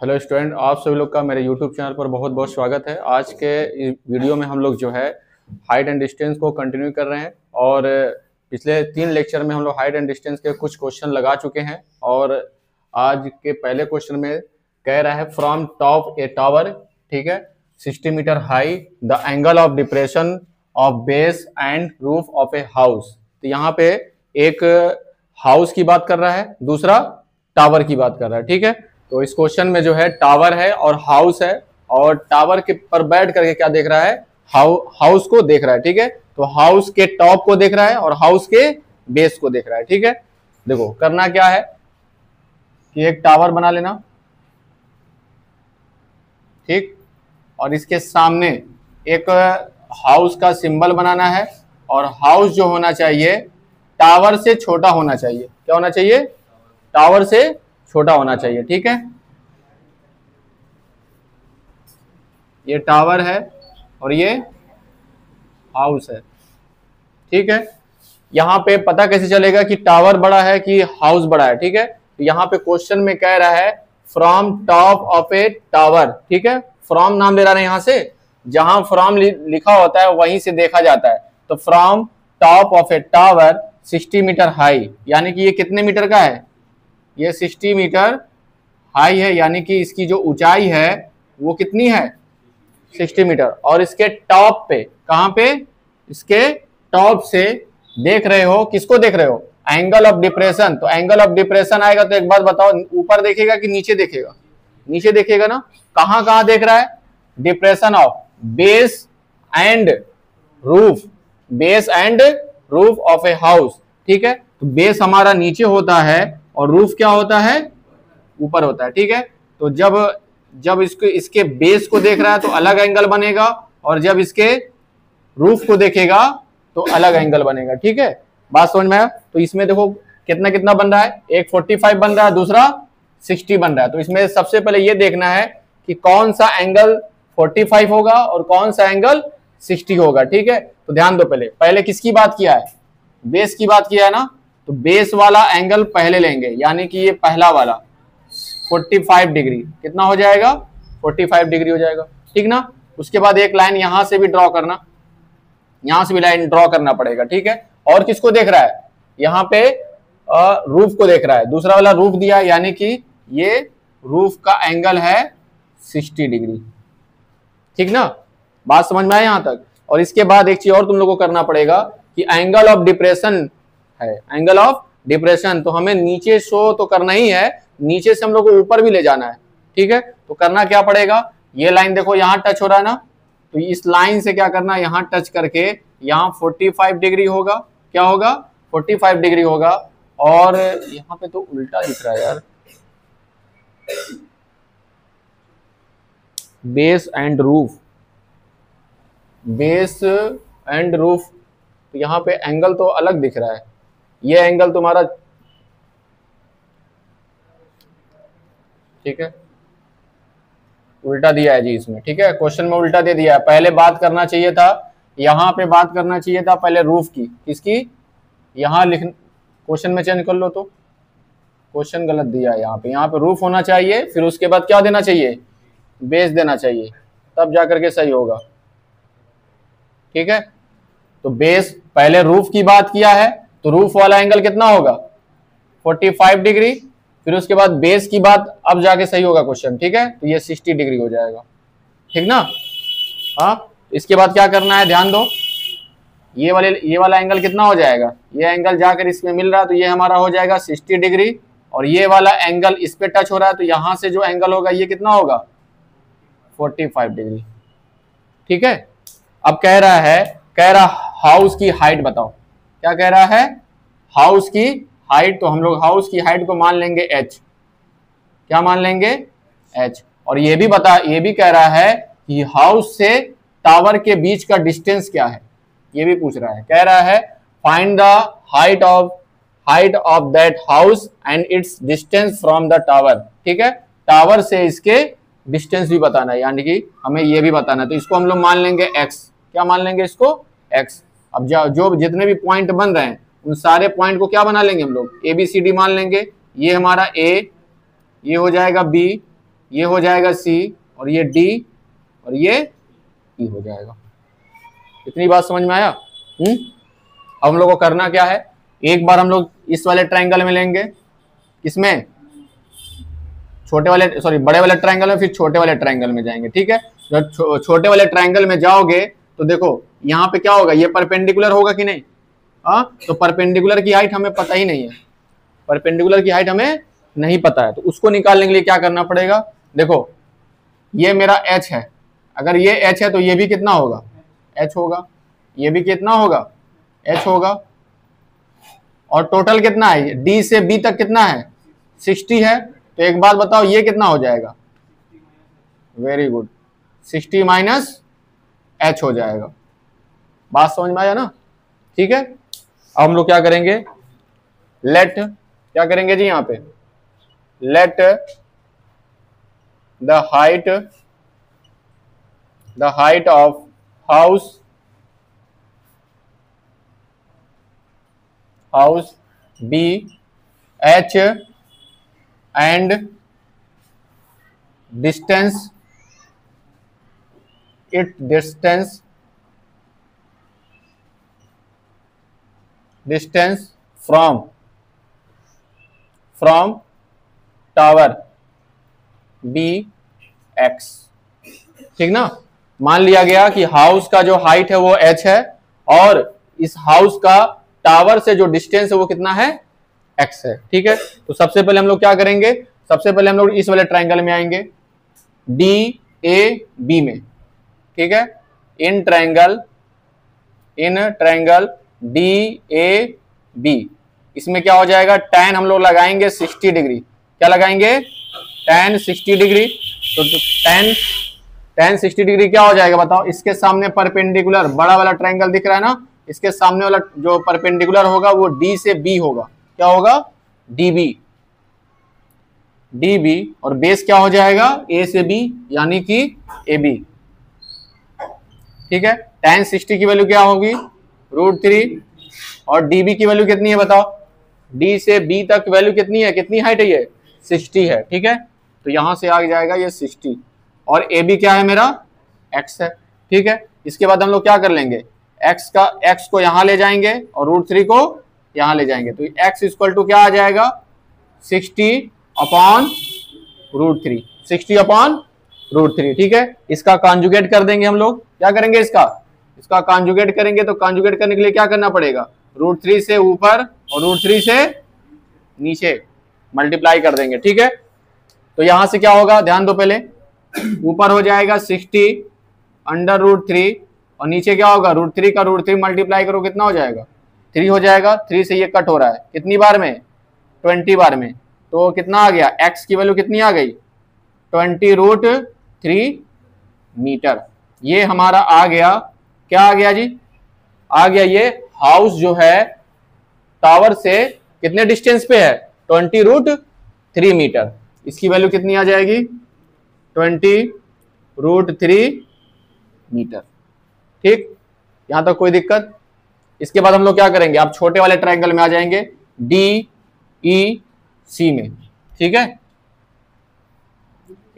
Hello student, आप सभी लोग का मेरे यूट्यूब चैनल पर बहुत बहुत स्वागत है। आज के इस वीडियो में हम लोग जो है हाइट एंड डिस्टेंस को कंटिन्यू कर रहे हैं और पिछले 3 लेक्चर में हम लोग हाइट एंड डिस्टेंस के कुछ क्वेश्चन लगा चुके हैं और आज के पहले क्वेश्चन में कह रहा है फ्रॉम टॉप ए टावर, ठीक है, 60 metre high, the angle of depression of base and roof of a house. तो यहाँ पे एक हाउस की बात कर रहा है, दूसरा टावर की बात कर रहा है, ठीक है। तो इस क्वेश्चन में जो है टावर है और हाउस है और टावर के पर बैठ करके क्या देख रहा है, हाउस को देख रहा है, ठीक है। तो हाउस के टॉप को देख रहा है और हाउस के बेस को देख रहा है, ठीक है। देखो करना क्या है कि एक टावर बना लेना, ठीक, और इसके सामने एक हाउस का सिंबल बनाना है और हाउस जो होना चाहिए टावर से छोटा होना चाहिए। क्या होना चाहिए? टावर से छोटा होना चाहिए, ठीक है। ये टावर है और ये हाउस है, ठीक है। यहां पे पता कैसे चलेगा कि टावर बड़ा है कि हाउस बड़ा है, ठीक है। तो यहाँ पे क्वेश्चन में कह रहा है from top of a tower, ठीक है। फ्रॉम नाम ले रहा है, यहां से जहां फ्रॉम लिखा होता है वहीं से देखा जाता है। तो from top of a tower 60 metre high, यानी कि ये कितने मीटर का है? ये 60 मीटर हाई है, यानी कि इसकी जो ऊंचाई है वो कितनी है? 60 मीटर। और इसके टॉप पे, कहां पे? इसके टॉप से देख रहे हो, किसको देख रहे हो? Angle of depression. तो एंगल ऑफ डिप्रेशन आएगा तो एक बात बताओ, ऊपर देखेगा कि नीचे देखेगा? नीचे देखेगा ना। कहां कहां देख रहा है? Depression of base and roof, base and roof of a house, ठीक है। तो बेस हमारा नीचे होता है और रूफ क्या होता है? ऊपर होता है, ठीक है। तो जब इसके बेस को देख रहा है तो अलग एंगल बनेगा और जब इसके रूफ को देखेगा तो अलग एंगल बनेगा, ठीक है। बात समझ में आया? तो इसमें देखो कितना कितना बन रहा है, एक 45 बन रहा है, दूसरा 60 बन रहा है। तो इसमें सबसे पहले ये देखना है कि कौन सा एंगल 45 होगा और कौन सा एंगल 60 होगा, ठीक है। तो ध्यान दो, पहले किसकी बात किया है? बेस की बात किया है ना। तो बेस वाला एंगल पहले लेंगे, यानी कि ये पहला वाला 45 डिग्री कितना हो जाएगा? 45 डिग्री हो जाएगा, ठीक ना। उसके बाद एक लाइन यहां से भी ड्रॉ करना, यहां से भी लाइन ड्रॉ करना पड़ेगा, ठीक है। और किसको देख रहा है? यहाँ पे रूफ को देख रहा है, दूसरा वाला रूफ दिया है, यानी कि ये रूफ का एंगल है 60 डिग्री, ठीक ना। बात समझ में आया यहां तक? और इसके बाद एक चीज और तुम लोग को करना पड़ेगा कि एंगल ऑफ डिप्रेशन है, एंगल ऑफ डिप्रेशन। तो हमें नीचे शो तो करना ही है, नीचे से हम लोग को ऊपर भी ले जाना है, ठीक है। तो करना क्या पड़ेगा? ये लाइन देखो यहां टच हो रहा है ना, तो इस लाइन से क्या करना है, यहां टच करके यहां 45 डिग्री होगा। क्या होगा? 45 डिग्री होगा। और यहां पे तो उल्टा दिख रहा है यार, base and roof, base and roof, तो यहां पे एंगल तो अलग दिख रहा है। ये एंगल तुम्हारा, ठीक है, उल्टा दिया है जी इसमें, ठीक है। क्वेश्चन में उल्टा दे दिया है। पहले बात करना चाहिए था, यहां पे बात करना चाहिए था पहले रूफ की, किसकी? यहां लिख, क्वेश्चन में चेंज कर लो। तो क्वेश्चन गलत दिया है यहाँ पे रूफ होना चाहिए, फिर उसके बाद क्या देना चाहिए? बेस देना चाहिए, तब जाकर के सही होगा, ठीक है। तो बेस, पहले रूफ की बात किया है तो रूफ वाला एंगल कितना होगा? 45 डिग्री। फिर उसके बाद बेस की बात, अब जाके सही होगा क्वेश्चन, ठीक है। तो ये 60 डिग्री हो जाएगा, ठीक ना। हाँ, इसके बाद क्या करना है, ध्यान दो। ये वाला एंगल कितना हो जाएगा? ये एंगल जाकर इसमें मिल रहा है तो ये हमारा हो जाएगा 60 डिग्री। और ये वाला एंगल इस पे टच हो रहा है तो यहां से जो एंगल होगा ये कितना होगा? 45 डिग्री, ठीक है। अब कह रहा हाउस की हाइट बताओ। क्या कह रहा है? हाउस की हाइट। तो हम लोग हाउस की हाइट को मान लेंगे h। क्या मान लेंगे? h। और ये भी कह रहा है कि हाउस से टावर के बीच का डिस्टेंस क्या है, ये भी पूछ रहा है। कह रहा है find the height of that house and it's distance from the tower, ठीक है। टावर से इसके डिस्टेंस भी बताना है, यानी कि हमें ये भी बताना है। तो इसको हम लोग मान लेंगे x। क्या मान लेंगे इसको? x। अब जो जितने भी पॉइंट बन रहे हैं उन सारे पॉइंट को क्या बना लेंगे हम लोग? ABCD मान लेंगे। ये हमारा A, ये हो जाएगा B, ये हो जाएगा C और ये D और ये E हो जाएगा। इतनी बात समझ में आया? अब हम लोग को करना क्या है, एक बार हम लोग इस वाले ट्रायंगल में लेंगे, इसमें छोटे वाले बड़े वाले ट्रायंगल में, फिर छोटे वाले ट्रायंगल में जाएंगे। ठीक है, जब छोटे वाले ट्रायंगल में जाओगे तो देखो यहाँ पे क्या होगा, ये परपेंडिकुलर होगा कि नहीं? तो परपेंडिकुलर की हाइट हमें पता ही नहीं है, परपेंडिकुलर की हाइट हमें नहीं पता है, तो उसको निकालने के लिए क्या करना पड़ेगा? देखो ये मेरा h है, अगर ये h है तो ये भी कितना होगा? h होगा। ये भी कितना होगा? h होगा। और टोटल कितना है? d से b तक कितना है? 60 है। तो एक बात बताओ, ये कितना हो जाएगा? वेरी गुड, 60 माइनस h हो जाएगा। बात समझ में आया ना? ठीक है, अब हम लोग क्या करेंगे, लेट, क्या करेंगे जी यहाँ पे, let the height of house be h and distance from tower be x। ठीक ना, मान लिया गया कि हाउस का जो हाइट है वो h है और इस हाउस का टावर से जो डिस्टेंस है वो कितना है? x है। ठीक है, तो सबसे पहले हम लोग क्या करेंगे, सबसे पहले हम लोग इस वाले ट्रायंगल में आएंगे, DAB में। ठीक है, इन ट्रायंगल DAB, इसमें क्या हो जाएगा, tan हम लोग लगाएंगे 60 डिग्री। क्या लगाएंगे? tan 60 degree. तो tan 60 डिग्री क्या हो जाएगा बताओ? इसके सामने परपेंडिकुलर बड़ा वाला ट्रायंगल दिख रहा है ना, इसके सामने वाला जो परपेंडिकुलर होगा वो D से B होगा। क्या होगा? DB। और बेस क्या हो जाएगा? A से B, यानी कि AB। ठीक है, tan 60 की वैल्यू क्या होगी? √3। और DB की वैल्यू कितनी है बताओ? D से B तक वैल्यू कितनी है, कितनी हाइट है ये? 60 है। ठीक है, तो यहां से आ जाएगा ये 60 और AB क्या है मेरा? x है। ठीक है, इसके बाद हम लोग क्या कर लेंगे, x को यहां ले जाएंगे और √3 को यहां ले जाएंगे, तो x इक्वल टू क्या आ जाएगा? 60/√3, 60/√3। ठीक है, इसका कॉन्जुगेट कर देंगे हम लोग। क्या करेंगे? इसका कॉन्जुगेट करेंगे, तो कॉन्जुगेट करने के लिए क्या करना पड़ेगा? √3 से ऊपर और √3 से नीचे मल्टीप्लाई कर देंगे। ठीक है, तो यहां से क्या होगा, ध्यान दो, पहले ऊपर हो जाएगा 60/√3 और नीचे क्या होगा, √3 का √3 मल्टीप्लाई करो, कितना हो जाएगा? 3 हो जाएगा। 3 से ये कट हो रहा है, कितनी बार में? 20 बार में। तो कितना आ गया? x की वैल्यू कितनी आ गई? 20√3 मीटर। ये हमारा आ गया, क्या आ गया जी? आ गया ये हाउस जो है टावर से कितने डिस्टेंस पे है? 20√3 मीटर। इसकी वैल्यू कितनी आ जाएगी? 20√3 मीटर। ठीक, यहां तक कोई दिक्कत? इसके बाद हम लोग क्या करेंगे, अब छोटे वाले ट्रायंगल में आ जाएंगे, DEC में। ठीक है,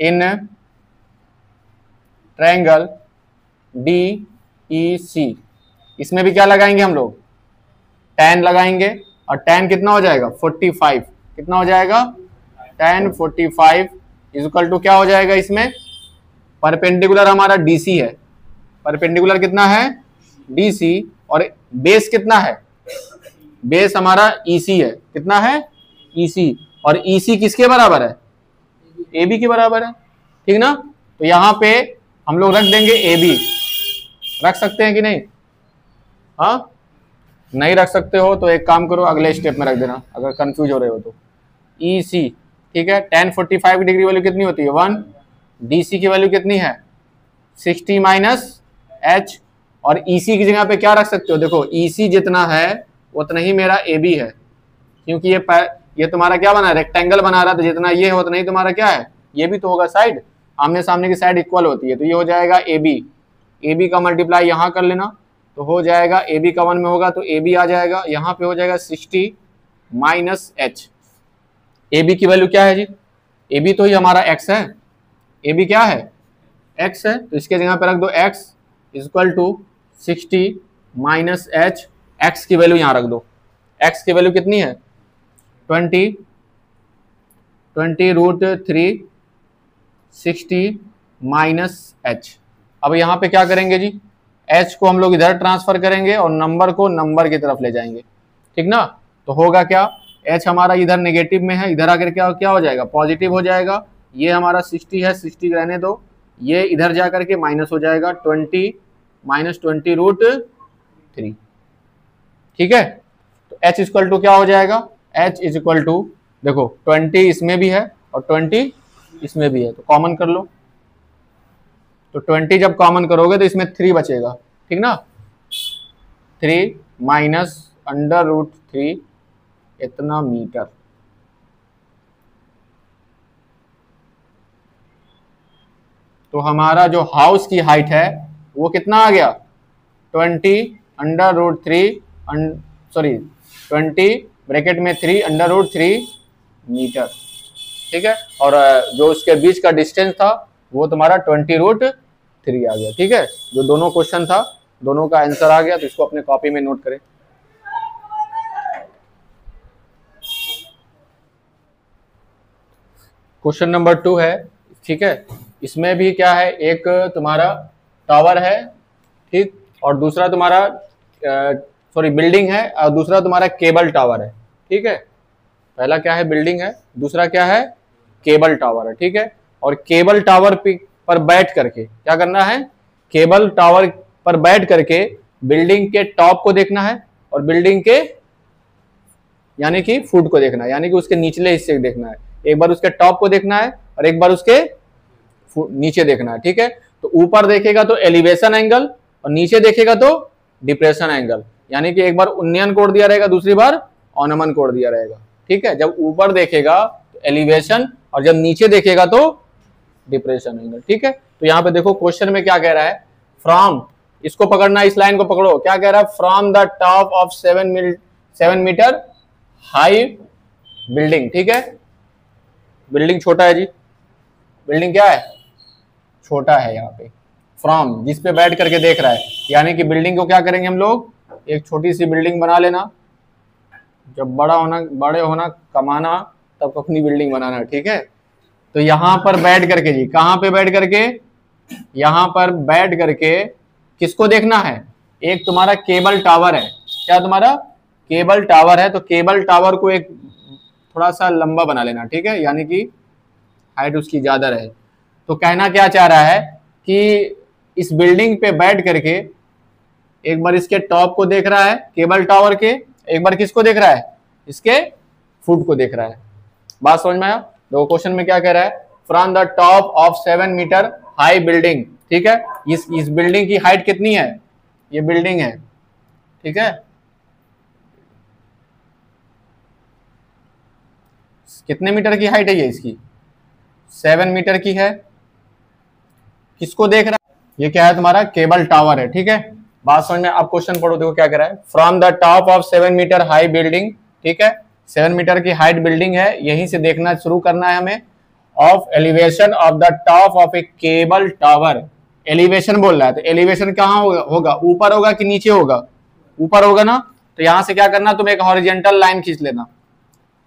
इन ट्रायंगल DEC, इसमें भी क्या लगाएंगे हम लोग? tan लगाएंगे और tan कितना हो जाएगा? 45। कितना हो जाएगा? tan 45 इक्वल टू क्या हो जाएगा? इसमें परपेंडिकुलर हमारा DC है, परपेंडिकुलर कितना है? DC। और बेस कितना है? बेस हमारा EC है। कितना है? EC। और EC किसके बराबर है? AB के बराबर है। ठीक ना, तो यहां पे हम लोग रख देंगे AB। रख सकते हैं कि नहीं? हाँ, नहीं रख सकते हो तो एक काम करो, अगले स्टेप में रख देना अगर कंफ्यूज हो रहे हो तो। EC। ठीक है, tan 45 डिग्री वैल्यू कितनी होती है? 1। DC की वैल्यू कितनी है? 60 माइनस h। और EC की जगह पे क्या रख सकते हो? देखो EC जितना है उतना ही मेरा AB है, क्योंकि ये तुम्हारा क्या बना, रेक्टेंगल बना रहा, तो जितना ये है उतना ही तुम्हारा क्या है? ये भी तो होगा, साइड आमने सामने की साइड इक्वल होती है, तो ये हो जाएगा AB। AB का मल्टीप्लाई यहाँ कर लेना, तो हो जाएगा AB का 1 में होगा तो AB आ जाएगा, यहाँ पे हो जाएगा 60 माइनस h। AB की वैल्यू क्या है जी? AB तो ही हमारा x है, ए बी क्या है, x है, तो इसके जगह पे रख दो x equal to 60 minus h, x की वैल्यू यहाँ रख दो, x की वैल्यू कितनी है 20 रूट 3 60 माइनस एच। अब यहाँ पे क्या करेंगे जी, h को हम लोग इधर ट्रांसफर करेंगे और नंबर को नंबर की तरफ ले जाएंगे, ठीक ना। तो होगा क्या, h हमारा इधर नेगेटिव में है, इधर आकर क्या क्या हो जाएगा, पॉजिटिव हो जाएगा। ये हमारा 60 है, 60 रहने दो, ये इधर जा करके माइनस हो जाएगा 20 माइनस 20 रूट 3, ठीक है। तो h इक्वल टू क्या हो जाएगा, h इज इक्वल टू देखो 20 इसमें भी है और 20 इसमें भी है, तो कॉमन कर लो। तो 20 जब कॉमन करोगे तो इसमें 3 बचेगा, ठीक ना। 3 माइनस अंडर रूट 3 इतना मीटर। तो हमारा जो हाउस की हाइट है वो कितना आ गया, 20 अंडर रूट 3 सॉरी 20 ब्रैकेट में 3 अंडर रूट 3 मीटर, ठीक है। और जो उसके बीच का डिस्टेंस था वो तुम्हारा 20 रूट 3 आ गया, ठीक है। जो दोनों क्वेश्चन था दोनों का आंसर आ गया, तो इसको अपने कॉपी में नोट करें। क्वेश्चन नंबर 2 है, ठीक है। इसमें भी क्या है, एक तुम्हारा टावर है, ठीक, और दूसरा तुम्हारा सॉरी बिल्डिंग है और दूसरा तुम्हारा केबल टावर है, ठीक है। पहला क्या है, बिल्डिंग है, दूसरा क्या है, केबल टावर है, ठीक है। और केबल टावर पर बैठ करके क्या करना है, केबल टावर पर बैठ करके बिल्डिंग के टॉप को देखना है और बिल्डिंग के यानी कि फुट को देखना है, यानी कि उसके निचले हिस्से को देखना है। एक बार उसके टॉप को देखना है और एक बार उसके नीचे देखना है, ठीक है। तो ऊपर देखेगा तो एलिवेशन एंगल और नीचे देखेगा तो डिप्रेशन एंगल, यानी कि एक बार उन्नयन कोण दिया रहेगा, दूसरी बार अवनमन कोण दिया रहेगा, ठीक है। जब ऊपर देखेगा तो एलिवेशन और जब नीचे देखेगा तो डिप्रेशन एंगल, ठीक है। तो यहाँ पे देखो क्वेश्चन में क्या कह रहा है, फ्रॉम, इसको पकड़ना, इस लाइन को पकड़ो, क्या कह रहा है, from the top of 7 metre high building, ठीक है। बिल्डिंग छोटा है जी, बिल्डिंग क्या है, छोटा है। यहाँ पे फ्रॉम जिस पे बैठ करके देख रहा है, यानी कि बिल्डिंग को क्या करेंगे हम लोग, एक छोटी सी बिल्डिंग बना लेना, जब बड़े होना कमाना तब अपनी बिल्डिंग बनाना, ठीक है। तो यहाँ पर बैठ करके जी, कहाँ पे बैठ करके, यहाँ पर बैठ करके किसको देखना है, एक तुम्हारा केबल टावर है, क्या तुम्हारा केबल टावर है। तो केबल टावर को एक थोड़ा सा लंबा बना लेना, ठीक है, यानी कि हाइट उसकी ज्यादा रहे। तो कहना क्या चाह रहा है कि इस बिल्डिंग पे बैठ करके एक बार इसके टॉप को देख रहा है केबल टावर के, एक बार किसको देख रहा है, इसके फुट को देख रहा है। बात समझ में आया। देखो क्वेश्चन में क्या कह रहा है, from the top of 7 metre high building, ठीक है। इस बिल्डिंग की हाइट कितनी है, ये बिल्डिंग है, ठीक है, कितने मीटर की हाइट है ये, इसकी 7 मीटर की है। किसको देख रहा है, ये क्या है, तुम्हारा केबल टावर है, ठीक है। बात समझ में। आप क्वेश्चन पढ़ो, देखो क्या कह रहा है, from the top of 7 metre high building, ठीक है, 7 मीटर की हाइट बिल्डिंग है, यहीं से देखना शुरू करना है हमें। Of elevation of the top of A cable tower, elevation बोल रहा है, तो एलिवेशन कहाँ होगा, ऊपर होगा कि नीचे होगा, ऊपर होगा ना। तो यहां से क्या करना, तुम एक हॉरिजेंटल लाइन खींच लेना,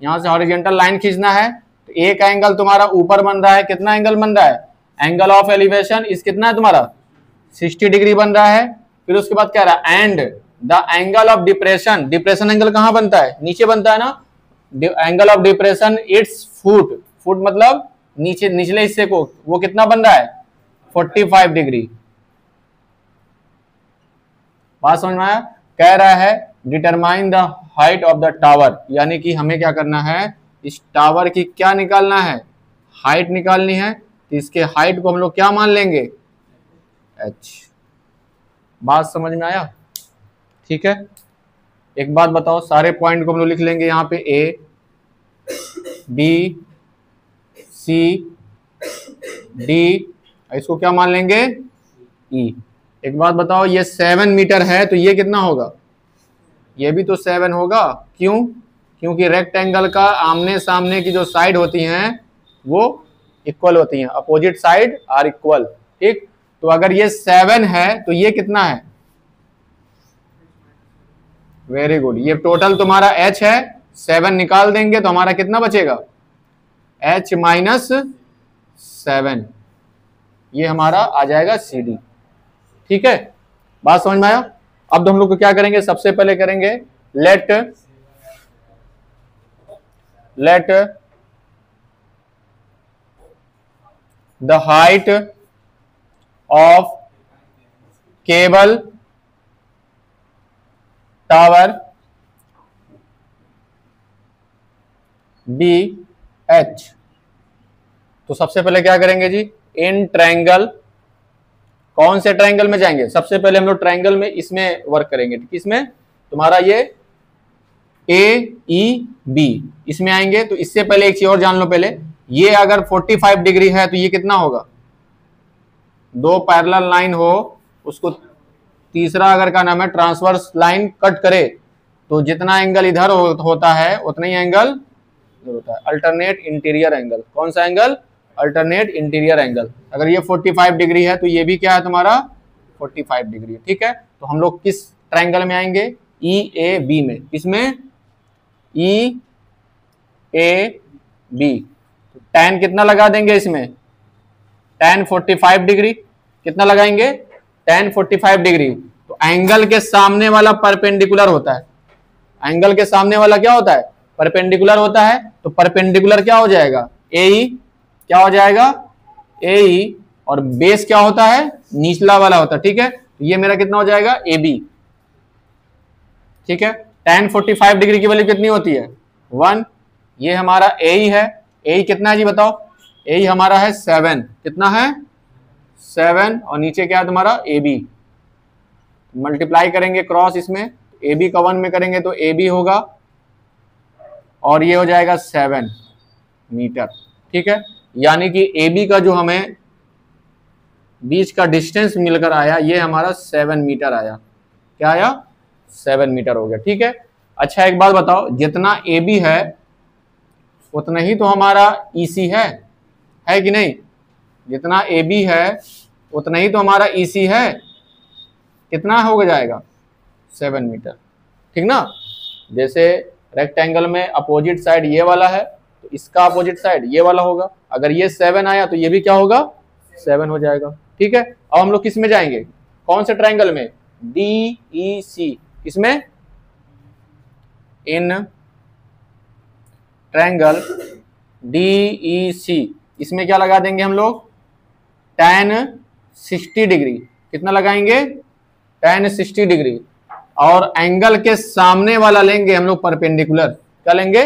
यहां से हॉरिजेंटल लाइन खींचना है। तो एक एंगल तुम्हारा ऊपर बन रहा है, कितना एंगल बन रहा है, एंगल ऑफ एलिवेशन इस कितना है तुम्हारा 60 डिग्री बन रहा है। फिर उसके बाद क्या रहा, and the angle of depression, depression angle कहां बनता है, नीचे बनता है ना। Angle of depression it's foot, foot मतलब नीचे निचले हिस्से को, वो कितना बन रहा है 45 डिग्री। बात समझ में आया। कह रहा है determine the height of the tower, यानी कि हमें क्या करना है, इस टावर की क्या निकालना है, हाइट निकालनी है। तो इसके हाइट को हम लोग क्या मान लेंगे, h। बात समझ में आया, ठीक है। एक बात बताओ, सारे पॉइंट को हम लोग लिख लेंगे यहाँ पे, A B C D, इसको क्या मान लेंगे E। एक बात बताओ, ये 7 मीटर है तो ये कितना होगा, ये भी तो 7 होगा, क्यों, क्योंकि रेक्टेंगल का आमने सामने की जो साइड होती हैं वो इक्वल होती हैं, अपोजिट साइड आर इक्वल। ठीक, तो अगर ये 7 है तो ये कितना है? वेरी गुड, ये टोटल तुम्हारा h है, 7 निकाल देंगे तो हमारा कितना बचेगा? h माइनस 7, ये हमारा आ जाएगा CD। ठीक है, बात समझ में आया? अब तो हम लोग को क्या करेंगे, सबसे पहले करेंगे let the height of cable tower B H. तो सबसे पहले क्या करेंगे जी, इन ट्रायंगल, कौन से ट्रायंगल में जाएंगे? सबसे पहले हम लोग ट्रायंगल में इसमें वर्क करेंगे। किसमें? तुम्हारा ये AEB, इसमें आएंगे। तो इससे पहले एक चीज और जान लो, पहले ये अगर 45 डिग्री है तो ये कितना होगा? दो पैरेलल लाइन हो, उसको तीसरा अगर का नाम है ट्रांसवर्स लाइन कट करे तो जितना एंगल इधर होता है उतना ही एंगल इधर होता है, अल्टरनेट इंटीरियर एंगल। कौन सा एंगल? Alternate interior angle. अगर ये 45 डिग्री है तो ये भी क्या है तुम्हारा? 45 डिग्री। ठीक है, तो हम लोग किस ट्रायंगल में आएंगे? EAB में। किसमें? EAB। तो tan कितना लगा देंगे इसमें? tan 45 degree. कितना लगाएंगे? tan 45 degree. तो एंगल के सामने वाला परपेंडिकुलर होता है। एंगल के सामने वाला क्या होता है? परपेंडिकुलर होता है। तो परपेंडिकुलर क्या हो जाएगा? AE। क्या हो जाएगा? AE। और बेस क्या होता है? निचला वाला होता है। ठीक है, तो ये मेरा कितना हो जाएगा? AB। ठीक है, tan 45 डिग्री की वैल्यू कितनी होती है? 1। ये हमारा AE है। AE कितना है जी बताओ? AE हमारा है 7। कितना है? 7। और नीचे क्या है तुम्हारा? AB। मल्टीप्लाई करेंगे क्रॉस इसमें, AB का 1 में करेंगे तो AB होगा और ये हो जाएगा 7 मीटर। ठीक है, यानी कि AB का जो हमें बीच का डिस्टेंस मिलकर आया ये हमारा 7 मीटर आया। क्या आया? 7 मीटर हो गया। ठीक है, अच्छा एक बात बताओ, जितना AB है उतना ही तो हमारा EC है कि नहीं? जितना AB है उतना ही तो हमारा EC है। कितना हो जाएगा? 7 मीटर। ठीक ना, जैसे रेक्टेंगल में अपोजिट साइड ये वाला है तो इसका अपोजिट साइड ये वाला होगा। अगर ये 7 आया तो ये भी क्या होगा? 7 हो जाएगा। ठीक है, अब हम लोग किस में जाएंगे? कौन से ट्रायंगल में? DEC। किसमें? In triangle DEC। इसमें क्या लगा देंगे हम लोग? tan 60 degree. कितना लगाएंगे? tan 60 degree. और एंगल के सामने वाला लेंगे हम लोग परपेंडिकुलर। क्या लेंगे?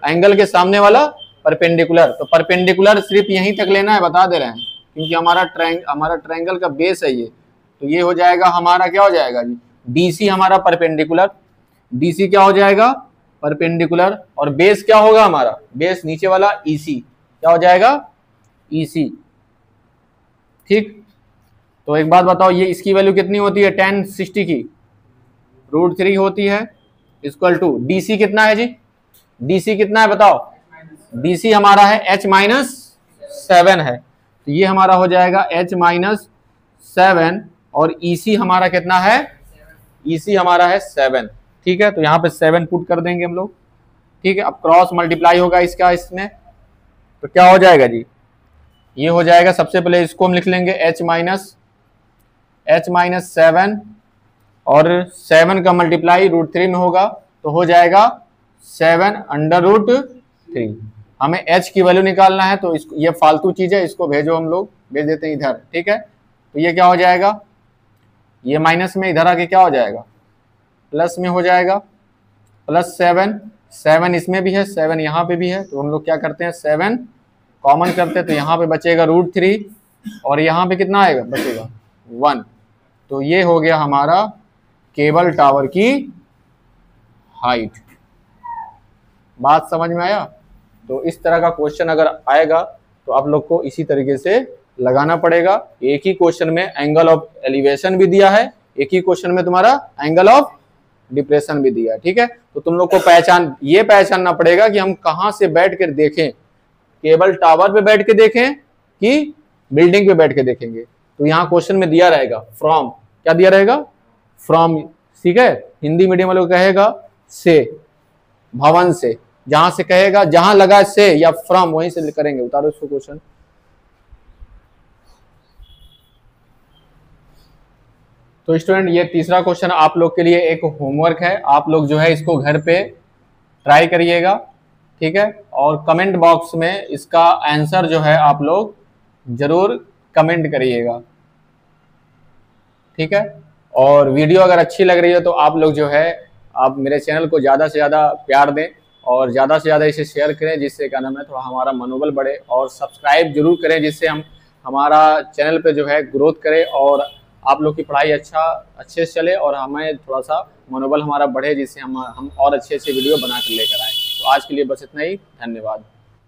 एंगल के सामने वाला परपेंडिकुलर। तो परपेंडिकुलर सिर्फ यहीं तक लेना है, बता दे रहे हैं, क्योंकि हमारा ट्रायंगल का बेस है ये। तो ये हो जाएगा हमारा, क्या हो जाएगा जी? DC हमारा परपेंडिकुलर। DC क्या हो जाएगा? परपेंडिकुलर। और बेस क्या होगा हमारा? बेस नीचे वाला EC। क्या हो जाएगा? EC। ठीक, तो एक बात बताओ, ये इसकी वैल्यू कितनी होती है? tan 60 की √3 होती है, इक्वल टू DC कितना है जी? DC कितना है बताओ? DC हमारा है H माइनस 7 है, तो ये हमारा हो जाएगा H माइनस 7। और EC हमारा कितना है? EC हमारा है 7। ठीक है, तो यहाँ पे 7 पुट कर देंगे हम लोग। ठीक है, अब क्रॉस मल्टीप्लाई होगा इसका इसमें, तो क्या हो जाएगा जी? ये हो जाएगा, सबसे पहले इसको हम लिख लेंगे H माइनस 7 और 7 का मल्टीप्लाई √3 में होगा तो हो जाएगा 7/√3। हमें H की वैल्यू निकालना है तो इसको, ये फालतू चीज है, इसको भेजो, हम लोग भेज देते हैं इधर। ठीक है, तो ये क्या हो जाएगा? ये माइनस में इधर आके क्या हो जाएगा? प्लस में हो जाएगा। प्लस 7 इसमें भी है, 7 यहाँ पे भी है, तो हम लोग क्या करते हैं? 7 कॉमन करते हैं तो यहाँ पे बचेगा √3 और यहाँ पे कितना आएगा? बचेगा 1। तो ये हो गया हमारा केबल टावर की हाइट। बात समझ में आया? तो इस तरह का क्वेश्चन अगर आएगा तो आप लोग को इसी तरीके से लगाना पड़ेगा। एक ही क्वेश्चन में एंगल ऑफ एलिवेशन भी दिया है, एक ही क्वेश्चन में तुम्हारा एंगल ऑफ डिप्रेशन भी दिया है। ठीक है, तो तुम लोग को पहचानना पड़ेगा कि हम कहां से बैठ कर देखें केबल टावर पे बैठ के देखें कि बिल्डिंग पे बैठ के देखेंगे। तो यहाँ क्वेश्चन में दिया रहेगा फ्रॉम, क्या दिया रहेगा? फ्रॉम, ठीक है। हिंदी मीडियम वालों को कहेगा से, भवन से, जहां से कहेगा, जहां लगा से या फ्रॉम वहीं से करेंगे। उतारो इसको क्वेश्चन। तो स्टूडेंट ये तीसरा क्वेश्चन आप लोग के लिए एक होमवर्क है, आप लोग जो है इसको घर पे ट्राई करिएगा, ठीक है। और कमेंट बॉक्स में इसका आंसर जो है आप लोग जरूर कमेंट करिएगा, ठीक है। और वीडियो अगर अच्छी लग रही है तो आप लोग जो है आप मेरे चैनल को ज़्यादा से ज़्यादा प्यार दें और ज़्यादा से ज़्यादा इसे शेयर करें, जिससे क्या नाम है थोड़ा हमारा मनोबल बढ़े, और सब्सक्राइब जरूर करें जिससे हम हमारा चैनल पे जो है ग्रोथ करे और आप लोग की पढ़ाई अच्छे से चले और हमें थोड़ा सा मनोबल हमारा बढ़े, जिससे हम और अच्छे अच्छे वीडियो बना कर लेकर आए। तो आज के लिए बस इतना ही, धन्यवाद।